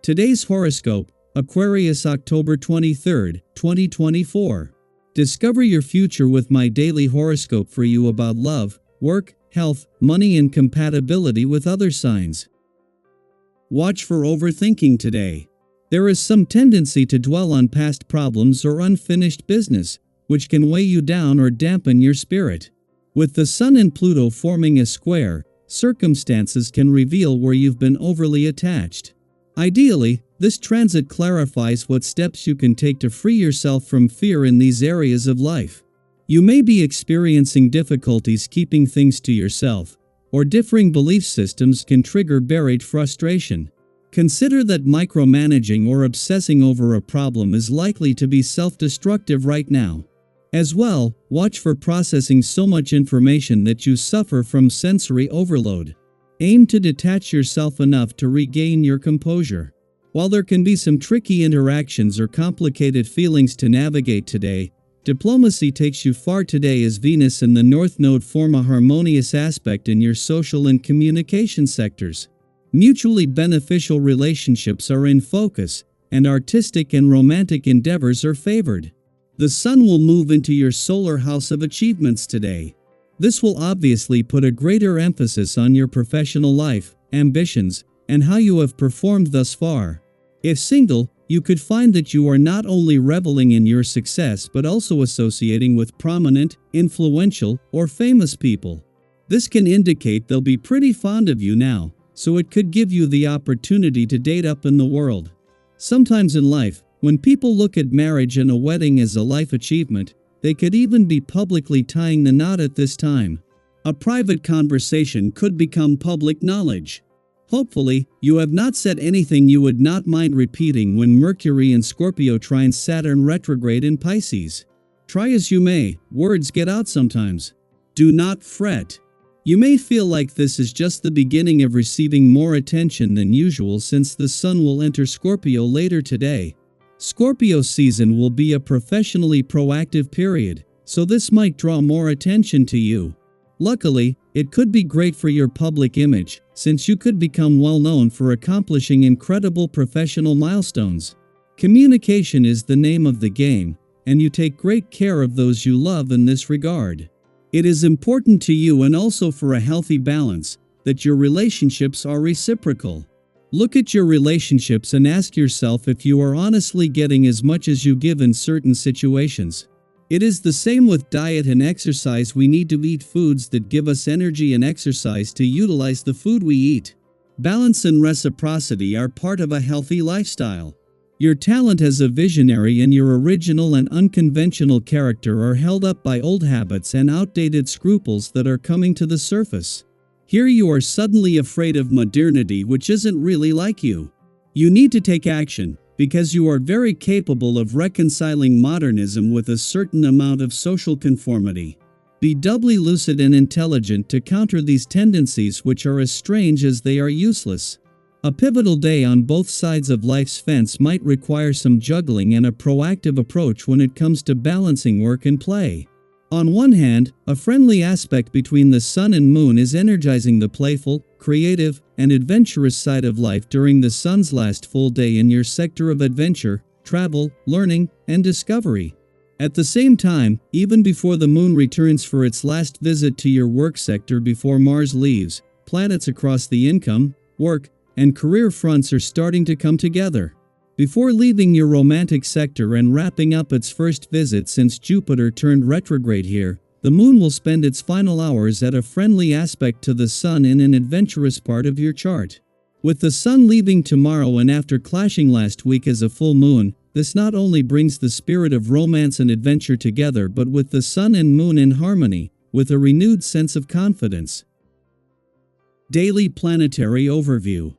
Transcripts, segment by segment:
Today's horoscope, Aquarius October 23, 2024. Discover your future with my daily horoscope for you about love, work, health, money and compatibility with other signs. Watch for overthinking today. There is some tendency to dwell on past problems or unfinished business, which can weigh you down or dampen your spirit. With the Sun and Pluto forming a square, circumstances can reveal where you've been overly attached. Ideally, this transit clarifies what steps you can take to free yourself from fear in these areas of life. You may be experiencing difficulties keeping things to yourself, or differing belief systems can trigger buried frustration. Consider that micromanaging or obsessing over a problem is likely to be self-destructive right now. As well, watch for processing so much information that you suffer from sensory overload. Aim to detach yourself enough to regain your composure. While there can be some tricky interactions or complicated feelings to navigate today, diplomacy takes you far today as Venus and the North Node form a harmonious aspect in your social and communication sectors. Mutually beneficial relationships are in focus, and artistic and romantic endeavors are favored. The Sun will move into your solar house of achievements today. This will obviously put a greater emphasis on your professional life, ambitions, and how you have performed thus far. If single, you could find that you are not only reveling in your success but also associating with prominent, influential, or famous people. This can indicate they'll be pretty fond of you now, so it could give you the opportunity to date up in the world. Sometimes in life, when people look at marriage and a wedding as a life achievement, they could even be publicly tying the knot at this time. A private conversation could become public knowledge. Hopefully, you have not said anything you would not mind repeating when Mercury in Scorpio trines Saturn retrograde in Pisces. Try as you may, words get out sometimes. Do not fret. You may feel like this is just the beginning of receiving more attention than usual since the Sun will enter Scorpio later today. Scorpio season will be a professionally proactive period, so this might draw more attention to you. Luckily, it could be great for your public image, since you could become well known for accomplishing incredible professional milestones. Communication is the name of the game, and you take great care of those you love in this regard. It is important to you and also for a healthy balance, that your relationships are reciprocal. Look at your relationships and ask yourself if you are honestly getting as much as you give in certain situations. It is the same with diet and exercise. We need to eat foods that give us energy and exercise to utilize the food we eat. Balance and reciprocity are part of a healthy lifestyle. Your talent as a visionary and your original and unconventional character are held up by old habits and outdated scruples that are coming to the surface. Here you are suddenly afraid of modernity, which isn't really like you. You need to take action, because you are very capable of reconciling modernism with a certain amount of social conformity. Be doubly lucid and intelligent to counter these tendencies, which are as strange as they are useless. A pivotal day on both sides of life's fence might require some juggling and a proactive approach when it comes to balancing work and play. On one hand, a friendly aspect between the Sun and Moon is energizing the playful, creative, and adventurous side of life during the Sun's last full day in your sector of adventure, travel, learning, and discovery. At the same time, even before the Moon returns for its last visit to your work sector before Mars leaves, planets across the income, work, and career fronts are starting to come together. Before leaving your romantic sector and wrapping up its first visit since Jupiter turned retrograde here, the Moon will spend its final hours at a friendly aspect to the Sun in an adventurous part of your chart. With the Sun leaving tomorrow and after clashing last week as a full moon, this not only brings the spirit of romance and adventure together, but with the Sun and Moon in harmony, with a renewed sense of confidence. Daily Planetary Overview.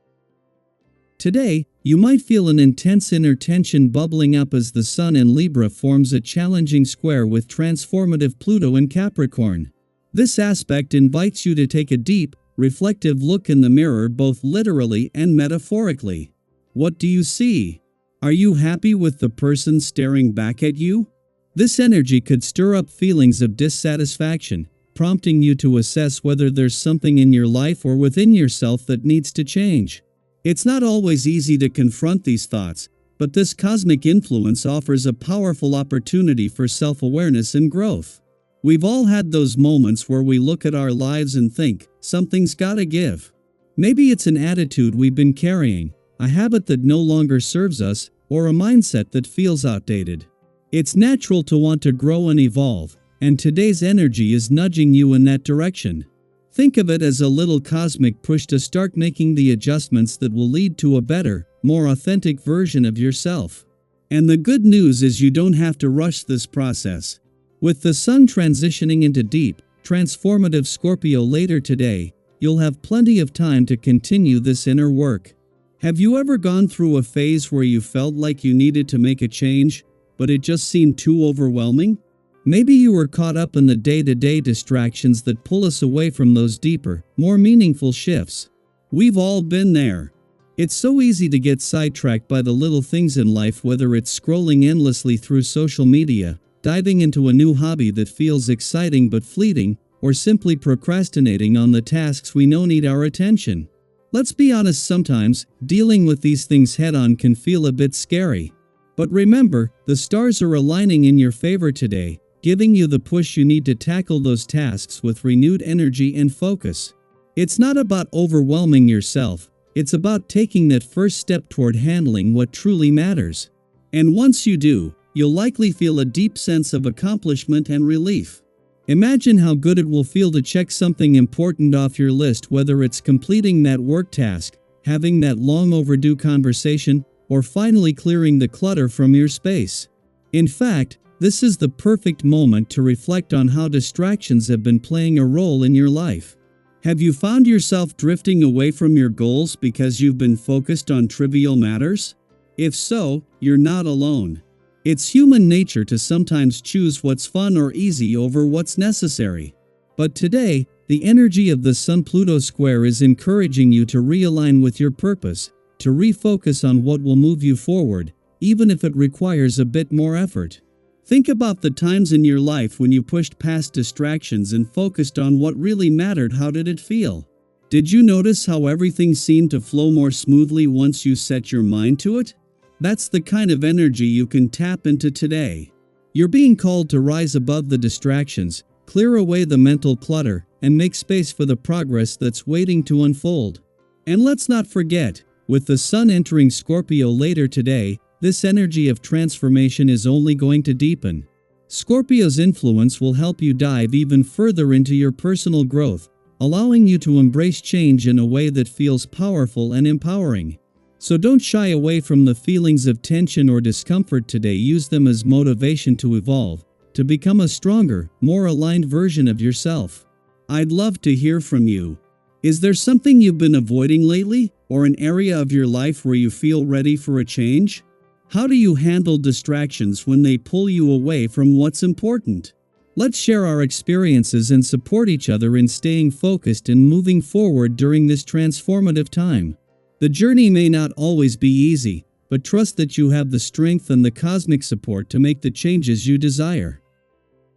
Today, you might feel an intense inner tension bubbling up as the Sun in Libra forms a challenging square with transformative Pluto in Capricorn. This aspect invites you to take a deep, reflective look in the mirror, both literally and metaphorically. What do you see? Are you happy with the person staring back at you? This energy could stir up feelings of dissatisfaction, prompting you to assess whether there's something in your life or within yourself that needs to change. It's not always easy to confront these thoughts, but this cosmic influence offers a powerful opportunity for self-awareness and growth. We've all had those moments where we look at our lives and think, something's gotta give. Maybe it's an attitude we've been carrying, a habit that no longer serves us, or a mindset that feels outdated. It's natural to want to grow and evolve, and today's energy is nudging you in that direction. Think of it as a little cosmic push to start making the adjustments that will lead to a better, more authentic version of yourself. And the good news is you don't have to rush this process. With the sun transitioning into deep, transformative Scorpio later today, you'll have plenty of time to continue this inner work. Have you ever gone through a phase where you felt like you needed to make a change, but it just seemed too overwhelming? Maybe you were caught up in the day-to-day distractions that pull us away from those deeper, more meaningful shifts. We've all been there. It's so easy to get sidetracked by the little things in life, whether it's scrolling endlessly through social media, diving into a new hobby that feels exciting but fleeting, or simply procrastinating on the tasks we know need our attention. Let's be honest, sometimes, dealing with these things head-on can feel a bit scary. But remember, the stars are aligning in your favor today, giving you the push you need to tackle those tasks with renewed energy and focus. It's not about overwhelming yourself, it's about taking that first step toward handling what truly matters. And once you do, you'll likely feel a deep sense of accomplishment and relief. Imagine how good it will feel to check something important off your list, whether it's completing that work task, having that long overdue conversation, or finally clearing the clutter from your space. In fact, this is the perfect moment to reflect on how distractions have been playing a role in your life. Have you found yourself drifting away from your goals because you've been focused on trivial matters? If so, you're not alone. It's human nature to sometimes choose what's fun or easy over what's necessary. But today, the energy of the Sun-Pluto square is encouraging you to realign with your purpose, to refocus on what will move you forward, even if it requires a bit more effort. Think about the times in your life when you pushed past distractions and focused on what really mattered. How did it feel? Did you notice how everything seemed to flow more smoothly once you set your mind to it? That's the kind of energy you can tap into today. You're being called to rise above the distractions, clear away the mental clutter, and make space for the progress that's waiting to unfold. And let's not forget, with the sun entering Scorpio later today, this energy of transformation is only going to deepen. Scorpio's influence will help you dive even further into your personal growth, allowing you to embrace change in a way that feels powerful and empowering. So don't shy away from the feelings of tension or discomfort today. Use them as motivation to evolve, to become a stronger, more aligned version of yourself. I'd love to hear from you. Is there something you've been avoiding lately, or an area of your life where you feel ready for a change? How do you handle distractions when they pull you away from what's important? Let's share our experiences and support each other in staying focused and moving forward during this transformative time. The journey may not always be easy, but trust that you have the strength and the cosmic support to make the changes you desire.